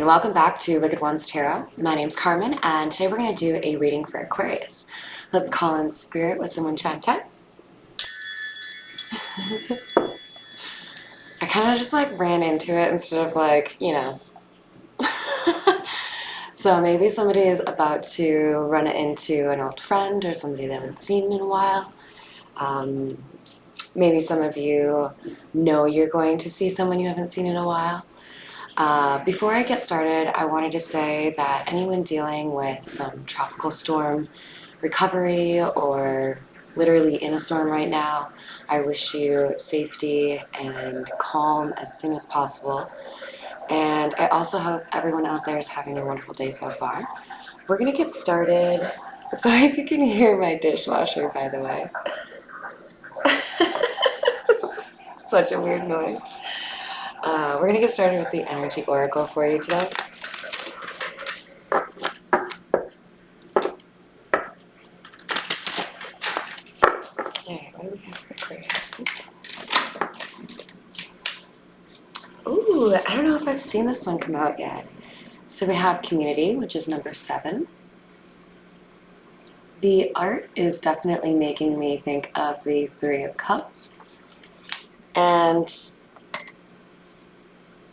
welcome back to Wicked Ones Tarot. My name's Carmen, and today we're going to do a reading for Aquarius. Let's call in Spirit with some wind chime time. I kind of just ran into it instead of So maybe somebody is about to run into an old friend or somebody they haven't seen in a while. Maybe some of you know you're going to see someone you haven't seen in a while. Before I get started, I wanted to say that anyone dealing with some tropical storm recovery or literally in a storm right now, I wish you safety and calm as soon as possible. And I also hope everyone out there is having a wonderful day so far. We're going to get started. Sorry if you can hear my dishwasher, by the way. Such a weird noise. We're going to get started with the energy oracle for you today. Alright, what do we have for Aquarius? Ooh, I don't know if I've seen this one come out yet. So we have Community, which is number 7. The art is definitely making me think of the Three of Cups. And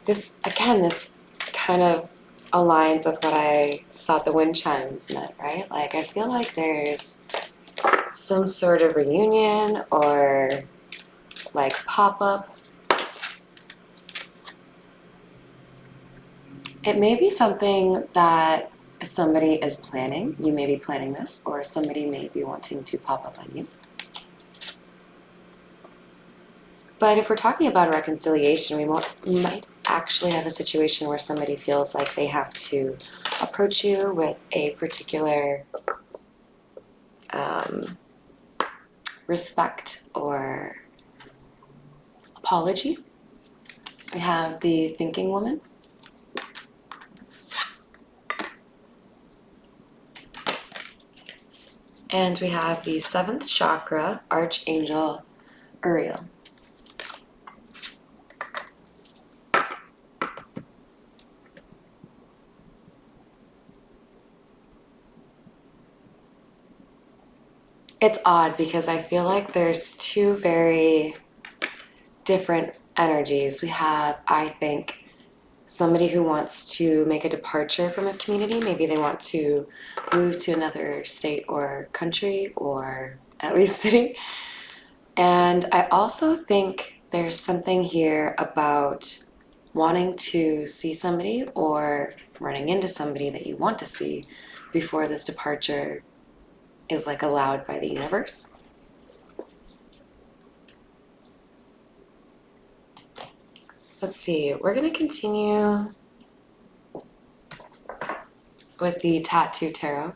this kind of aligns with what I thought the wind chimes meant, right? I feel like there's some sort of reunion or pop-up. It may be something that somebody is planning. You may be planning this, or somebody may be wanting to pop up on you. But if we're talking about a reconciliation, we might actually have a situation where somebody feels like they have to approach you with a particular respect or apology. We have the Thinking Woman. And we have the 7th chakra, Archangel Uriel. It's odd because I feel like there's two very different energies. We have, I think, somebody who wants to make a departure from a community. Maybe they want to move to another state or country or at least city. And I also think there's something here about wanting to see somebody or running into somebody that you want to see before this departure is allowed by the universe. Let's see, we're going to continue with the Tattoo Tarot.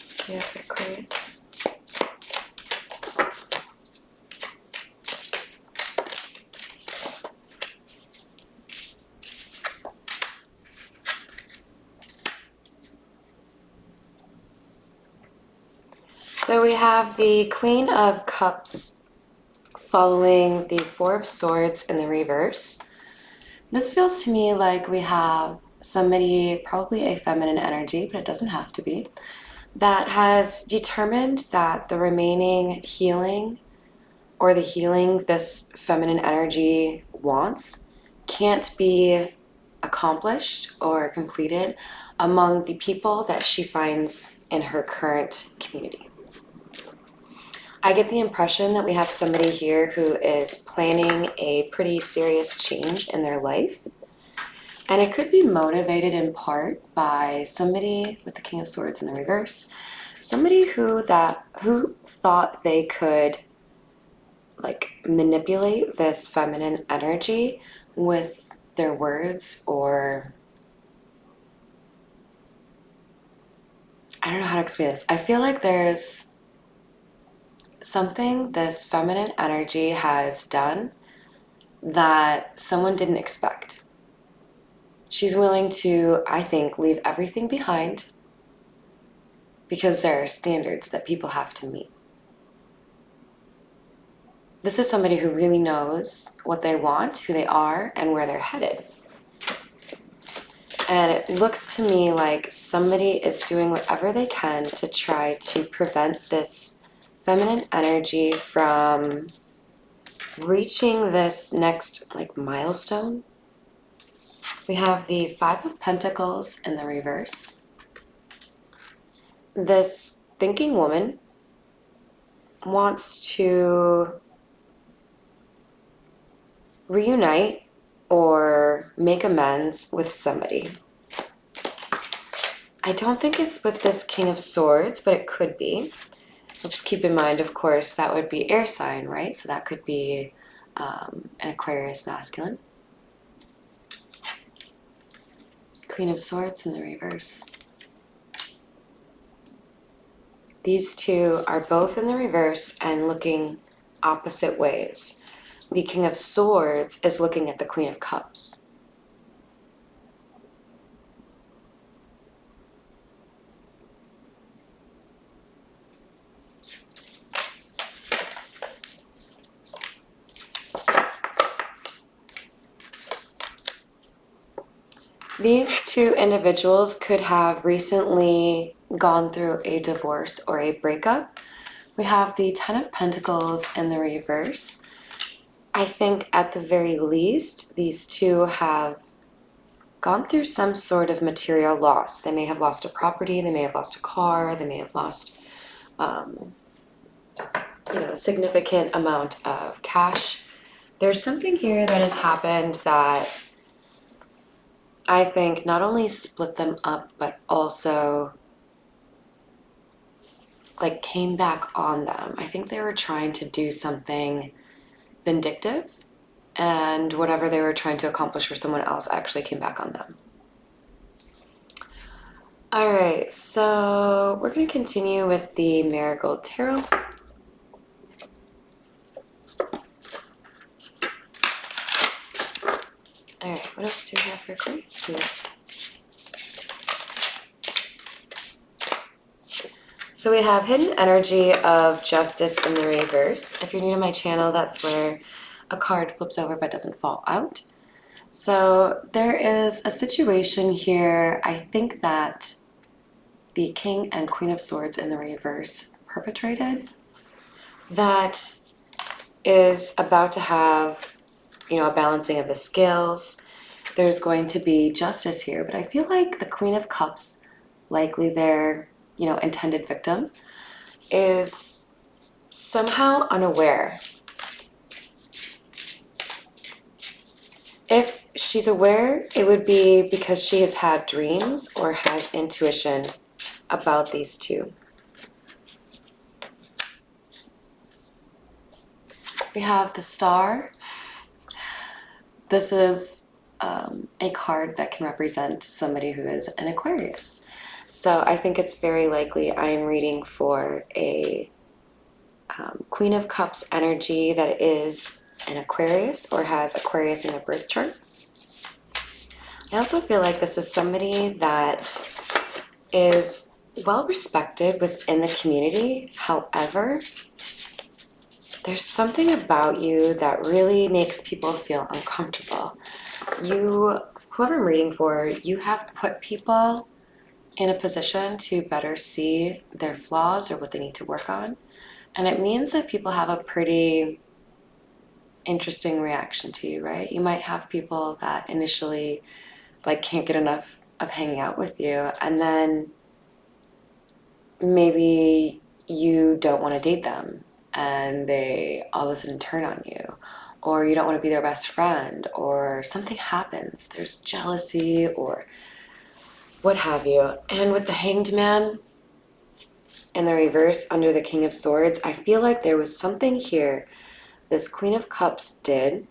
So yeah, for Aquarius. So we have the Queen of Cups following the Four of Swords in the reverse. This feels to me like we have somebody, probably a feminine energy, but it doesn't have to be, that has determined that the remaining healing or the healing this feminine energy wants can't be accomplished or completed among the people that she finds in her current community. I get the impression that we have somebody here who is planning a pretty serious change in their life. And it could be motivated in part by somebody with the King of Swords in the reverse. Somebody who thought they could manipulate this feminine energy with their words, or I don't know how to explain this. I feel like there's something this feminine energy has done that someone didn't expect. She's willing to, I think, leave everything behind because there are standards that people have to meet. this is somebody who really knows what they want, who they are, and where they're headed. And it looks to me like somebody is doing whatever they can to try to prevent this feminine energy from reaching this next like milestone. We have the Five of Pentacles in the reverse. This thinking woman wants to reunite or make amends with somebody. I don't think it's with this King of Swords, but it could be. Let's keep in mind, of course, that would be air sign, right? So that could be an Aquarius masculine. Queen of Swords in the reverse. These two are both in the reverse and looking opposite ways. The King of Swords is looking at the Queen of Cups. These two individuals could have recently gone through a divorce or a breakup. We have the Ten of Pentacles in the reverse. I think at the very least, these two have gone through some sort of material loss. They may have lost a property, they may have lost a car, they may have lost a significant amount of cash. There's something here that has happened that I think not only split them up, but also like came back on them. I think they were trying to do something vindictive, and whatever they were trying to accomplish for someone else actually came back on them. All right, so we're going to continue with the Marigold Tarot. All right, what else do we have for Aquarius, please? So we have Hidden Energy of Justice in the reverse. If you're new to my channel, that's where a card flips over but doesn't fall out. So there is a situation here, I think that the King and Queen of Swords in the reverse perpetrated that is about to have, a balancing of the scales. There's going to be justice here, but I feel like the Queen of Cups, likely their, intended victim, is somehow unaware. If she's aware, it would be because she has had dreams or has intuition about these two. We have the Star. This is a card that can represent somebody who is an Aquarius. So I think it's very likely I am reading for a Queen of Cups energy that is an Aquarius or has Aquarius in their birth chart. I also feel like this is somebody that is well respected within the community. However, there's something about you that really makes people feel uncomfortable. Whoever I'm reading for, you have put people in a position to better see their flaws or what they need to work on. And it means that people have a pretty interesting reaction to you, right? You might have people that initially can't get enough of hanging out with you, and then maybe you don't want to date them and they all of a sudden turn on you, or you don't want to be their best friend, or something happens, there's jealousy or what have you. And with the Hanged Man in the reverse under the King of Swords, I feel like there was something here this Queen of Cups did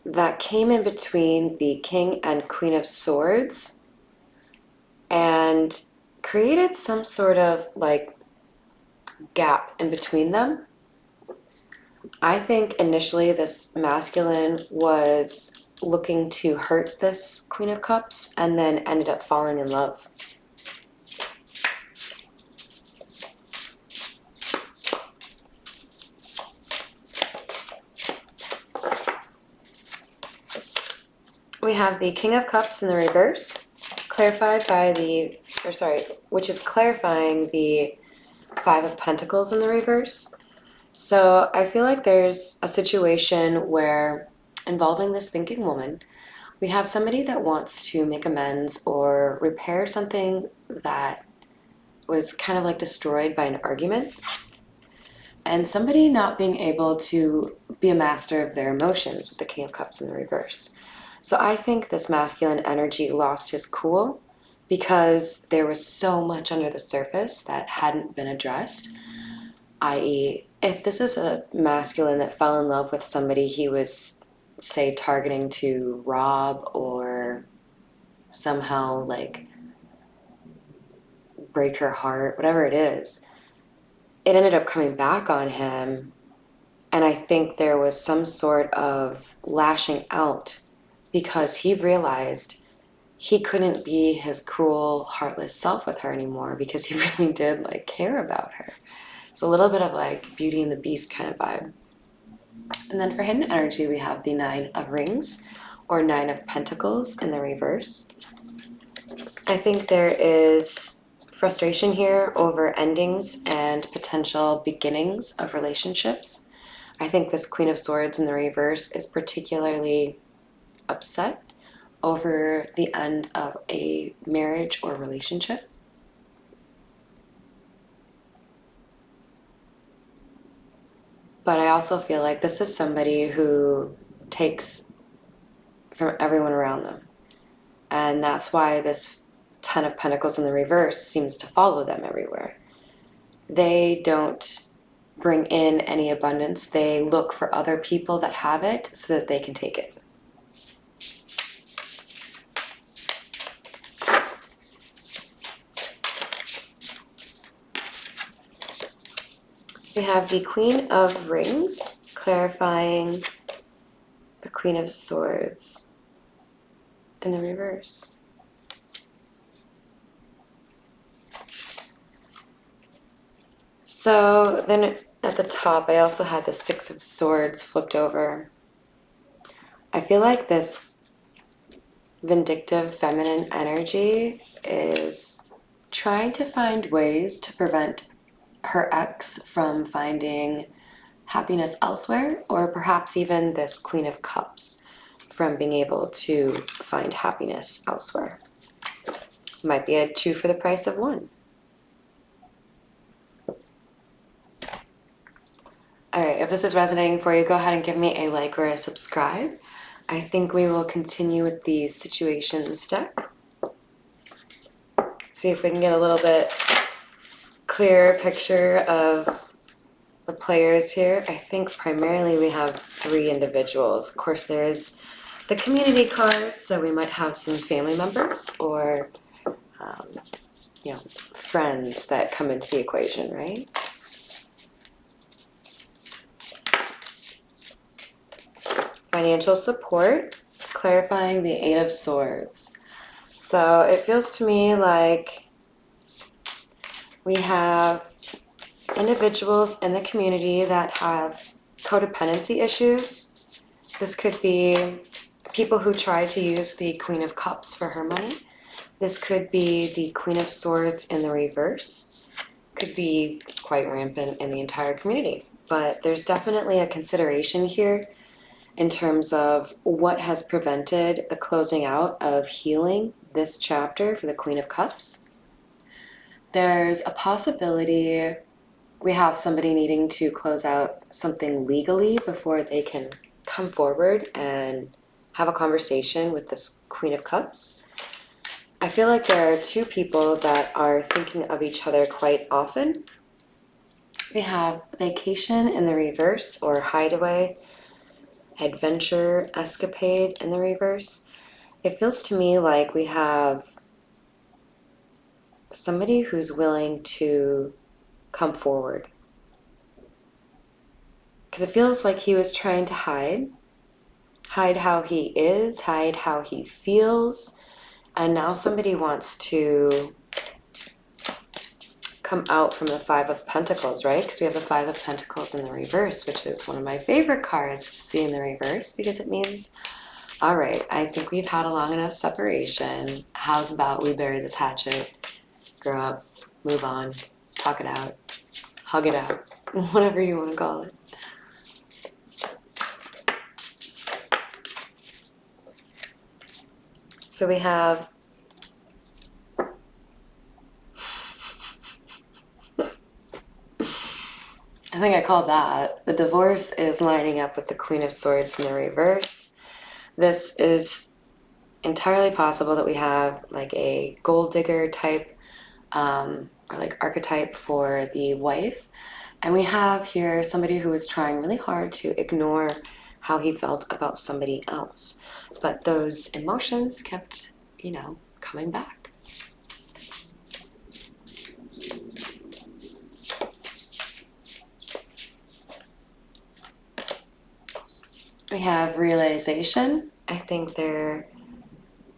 that came in between the King and Queen of Swords and created some sort of gap in between them. I think initially this masculine was looking to hurt this Queen of Cups and then ended up falling in love. We have the King of Cups in the reverse, clarified by the, or sorry, which is clarifying the Five of Pentacles in the reverse. So I feel like there's a situation where, involving this thinking woman, we have somebody that wants to make amends or repair something that was kind of like destroyed by an argument, and somebody not being able to be a master of their emotions with the King of Cups in the reverse. So I think this masculine energy lost his cool because there was so much under the surface that hadn't been addressed, i.e., if this is a masculine that fell in love with somebody he was, say, targeting to rob or somehow like break her heart, whatever it is, it ended up coming back on him. And I think there was some sort of lashing out because he realized he couldn't be his cruel, heartless self with her anymore because he really did like care about her. It's a little bit of like Beauty and the Beast kind of vibe. And then for hidden energy, we have the Nine of Rings or Nine of Pentacles in the reverse. I think there is frustration here over endings and potential beginnings of relationships. I think this Queen of Swords in the reverse is particularly upset over the end of a marriage or relationship. But I also feel like this is somebody who takes from everyone around them. And that's why this Ten of Pentacles in the reverse seems to follow them everywhere. They don't bring in any abundance. They look for other people that have it so that they can take it. We have the Queen of Rings, clarifying the Queen of Swords in the reverse. So then at the top, I also had the Six of Swords flipped over. I feel like this vindictive feminine energy is trying to find ways to prevent her ex from finding happiness elsewhere, or perhaps even this Queen of Cups from being able to find happiness elsewhere. Might be a two for the price of one. All right, if this is resonating for you, go ahead and give me a like or a subscribe. I think we will continue with the situations deck. See if we can get a little bit clearer picture of the players here. I think primarily we have three individuals. Of course, there's the community card, so we might have some family members or friends that come into the equation, right? Financial support, clarifying the Eight of Swords. So it feels to me like we have individuals in the community that have codependency issues. This could be people who try to use the Queen of Cups for her money. This could be the Queen of Swords in the reverse. Could be quite rampant in the entire community. But there's definitely a consideration here in terms of what has prevented the closing out of healing this chapter for the Queen of Cups. There's a possibility we have somebody needing to close out something legally before they can come forward and have a conversation with this Queen of Cups. I feel like there are two people that are thinking of each other quite often. We have vacation in the reverse, or hideaway, adventure, escapade in the reverse. It feels to me like we have somebody who's willing to come forward. Because it feels like he was trying to hide how he is, hide how he feels, and now somebody wants to come out from the Five of Pentacles, right? Because we have the Five of Pentacles in the reverse, which is one of my favorite cards to see in the reverse because it means All right, I think we've had a long enough separation. How's about we bury this hatchet, grow up, move on, talk it out, hug it out, whatever you want to call it. So we have I think I called that. The divorce is lining up with the Queen of Swords in the reverse. This is entirely possible that we have like a gold digger type or like archetype for the wife. And we have here somebody who is trying really hard to ignore how he felt about somebody else. But those emotions kept, coming back. We have realization. I think there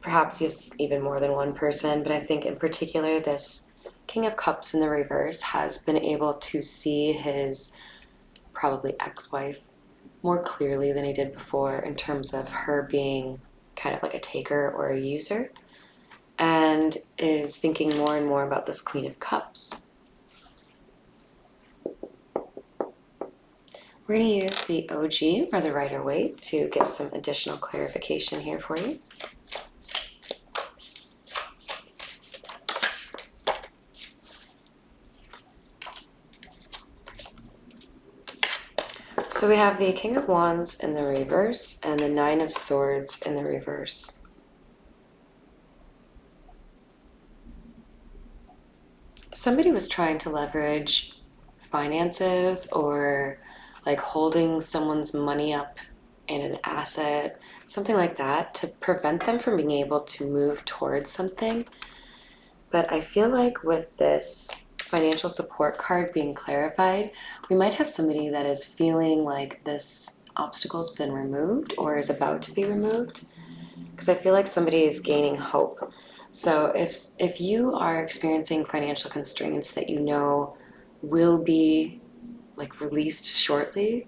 perhaps is even more than one person, but I think in particular this King of Cups in the reverse has been able to see his probably ex-wife more clearly than he did before in terms of her being kind of like a taker or a user, and is thinking more and more about this Queen of Cups. We're going to use the OG or the Rider-Waite to get some additional clarification here for you. So we have the King of Wands in the reverse and the Nine of Swords in the reverse. Somebody was trying to leverage finances or like holding someone's money up in an asset, something like that, to prevent them from being able to move towards something. But I feel like with this financial support card being clarified, we might have somebody that is feeling like this obstacle's been removed or is about to be removed, because I feel like somebody is gaining hope. So if you are experiencing financial constraints that you know will be like released shortly,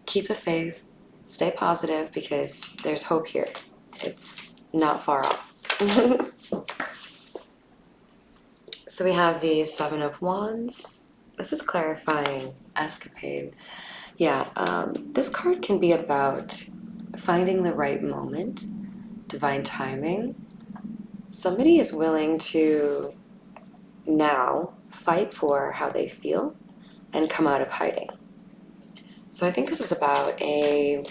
keep the faith, stay positive, because there's hope here. It's not far off. So we have the Seven of Wands. This is clarifying escapade. Yeah, this card can be about finding the right moment, divine timing. Somebody is willing to now fight for how they feel and come out of hiding. So I think this is about a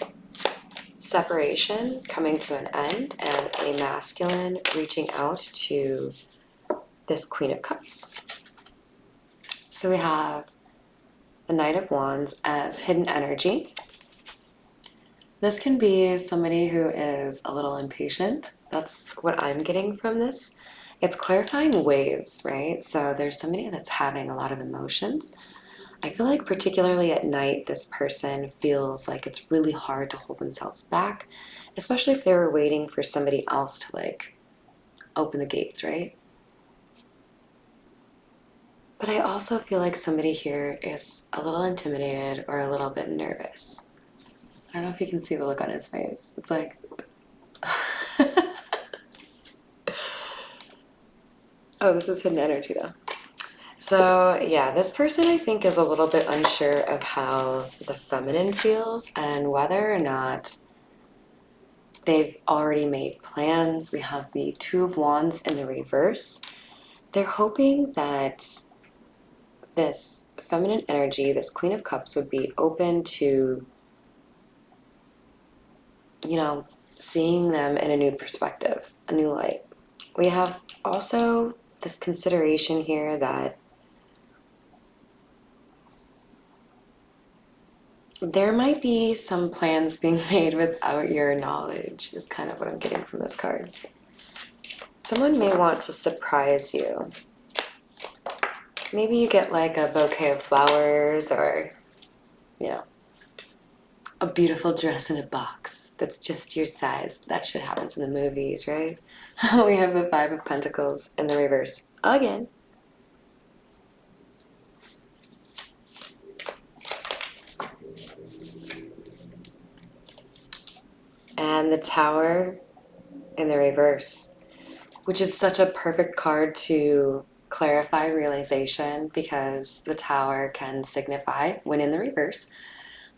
separation coming to an end and a masculine reaching out to this Queen of Cups. So we have the Knight of Wands as hidden energy. This can be somebody who is a little impatient. That's what I'm getting from this. It's clarifying waves, right? So there's somebody that's having a lot of emotions. I feel like particularly at night, this person feels like it's really hard to hold themselves back, especially if they were waiting for somebody else to like open the gates, right? But I also feel like somebody here is a little intimidated or a little bit nervous. I don't know if you can see the look on his face. It's like, oh, this is hidden energy though. So yeah, this person I think is a little bit unsure of how the feminine feels and whether or not they've already made plans. We have the Two of Wands in the reverse. They're hoping that this feminine energy, this Queen of Cups, would be open to, seeing them in a new perspective, a new light. We have also this consideration here that there might be some plans being made without your knowledge, is kind of what I'm getting from this card. Someone may want to surprise you. Maybe you get like a bouquet of flowers or, a beautiful dress in a box that's just your size. That shit happens in the movies, right? We have the Five of Pentacles in the reverse again. and the Tower in the reverse, which is such a perfect card to clarify realization because the Tower can signify, when in the reverse,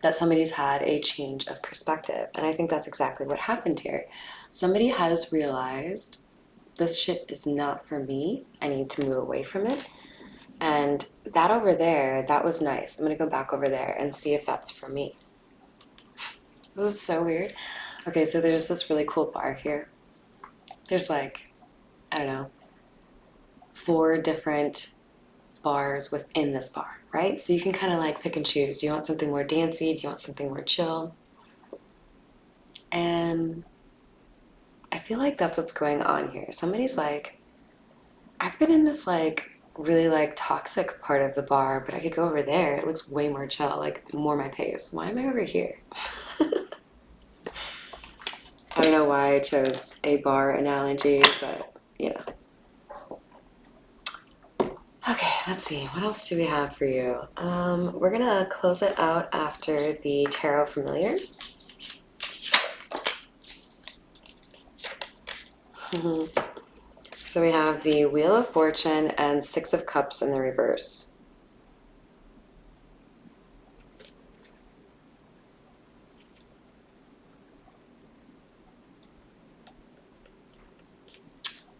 that somebody's had a change of perspective. And I think that's exactly what happened here. Somebody has realized this shit is not for me. I need to move away from it. And that over there, that was nice. I'm going to go back over there and see if that's for me. This is so weird. Okay, so there's this really cool bar here. There's like, I don't know, 4 different bars within this bar, right? So you can kind of like pick and choose. Do you want something more dancey? Do you want something more chill? And I feel like that's what's going on here. Somebody's like, I've been in this like really like toxic part of the bar, but I could go over there. It looks way more chill, like more my pace. Why am I over here? I don't know why I chose a bar analogy, but you know. Okay, let's see. What else do we have for you? We're gonna close it out after the Tarot Familiars. So we have the Wheel of Fortune and 6 of Cups in the reverse.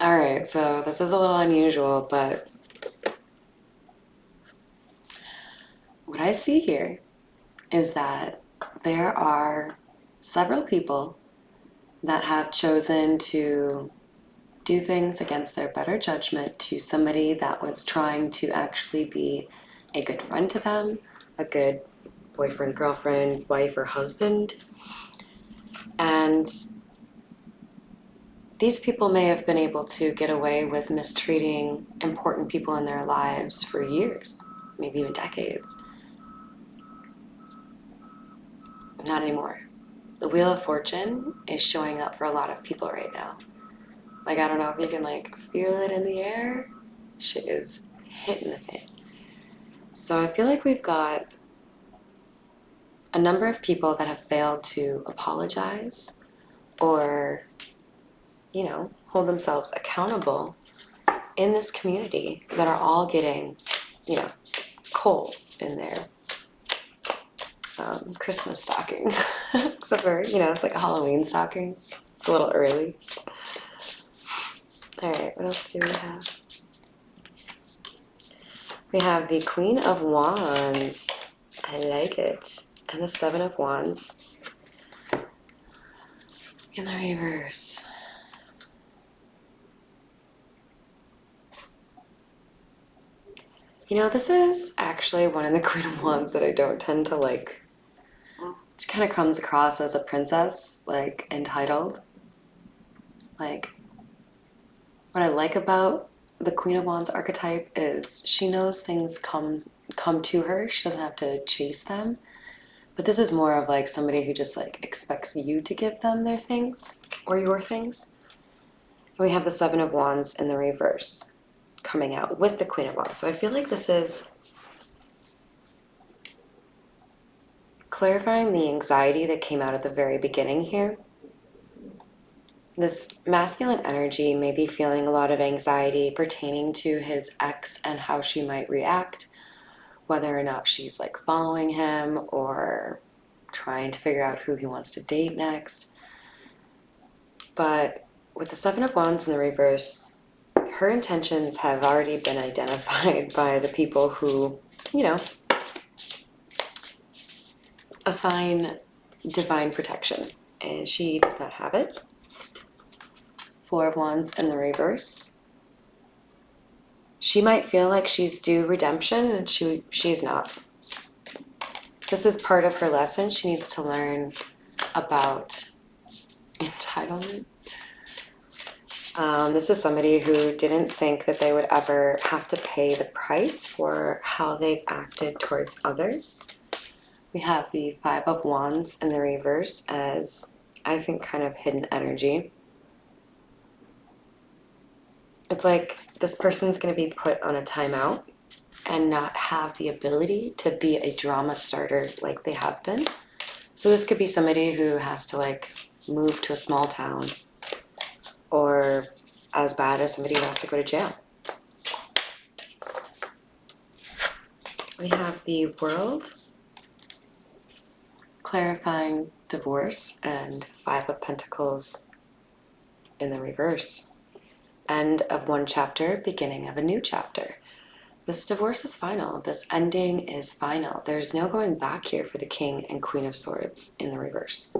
All right, so this is a little unusual, but what I see here is that there are several people that have chosen to do things against their better judgment to somebody that was trying to actually be a good friend to them, a good boyfriend, girlfriend, wife, or husband. And these people may have been able to get away with mistreating important people in their lives for years, maybe even decades. Not anymore. The Wheel of Fortune is showing up for a lot of people right now. Like, I don't know if you can like feel it in the air. Shit is hitting the fan. So I feel like we've got a number of people that have failed to apologize or, you know, hold themselves accountable in this community that are all getting, you know, coal in their Christmas stocking. Except for, you know, it's like a Halloween stocking. It's a little early. All right, what else do we have? We have the Queen of Wands. I like it. And the 7 of Wands in the reverse. You know, this is actually one of the Queen of Wands that I don't tend to like. She kind of comes across as a princess, like entitled. Like, what I like about the Queen of Wands archetype is she knows things come to her. She doesn't have to chase them. But this is more of like somebody who just like expects you to give them their things or your things. And we have the 7 of Wands in the reverse coming out with the Queen of Wands. So I feel like this is clarifying the anxiety that came out at the very beginning here. This masculine energy may be feeling a lot of anxiety pertaining to his ex and how she might react, whether or not she's like following him or trying to figure out who he wants to date next. But with the 7 of Wands in the reverse, her intentions have already been identified by the people who, you know, assign divine protection. And she does not have it. 4 of Wands in the reverse. She might feel like she's due redemption, and she's not. This is part of her lesson. She needs to learn about entitlement. This is somebody who didn't think that they would ever have to pay the price for how they've acted towards others. We have the 5 of Wands in the reverse as, I think, kind of hidden energy. It's like this person's going to be put on a timeout and not have the ability to be a drama starter like they have been. So this could be somebody who has to like move to a small town, or as bad as somebody who has to go to jail. We have the World, clarifying divorce, and Five of Pentacles in the reverse. End of one chapter, beginning of a new chapter. This divorce is final. This ending is final. There's no going back here for the King and Queen of Swords in the reverse.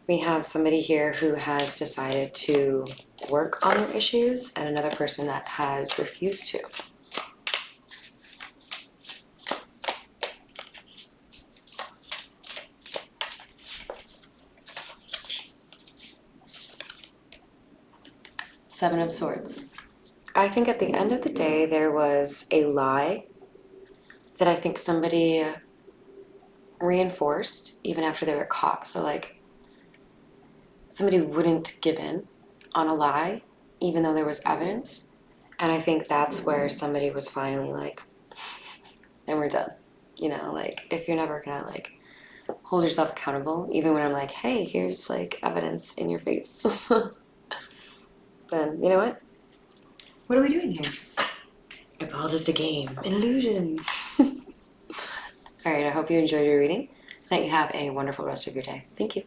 We have somebody here who has decided to work on their issues and another person that has refused to. Seven of Swords. I think at the end of the day, there was a lie that I think somebody reinforced even after they were caught. So like, somebody wouldn't give in on a lie even though there was evidence. And I think that's where somebody was finally like, and we're done. You know, like, if you're never gonna like hold yourself accountable, even when I'm like, hey, here's like evidence in your face, then you know what? What are we doing here? It's all just a game, an illusion. All right, I hope you enjoyed your reading, that you have a wonderful rest of your day. Thank you.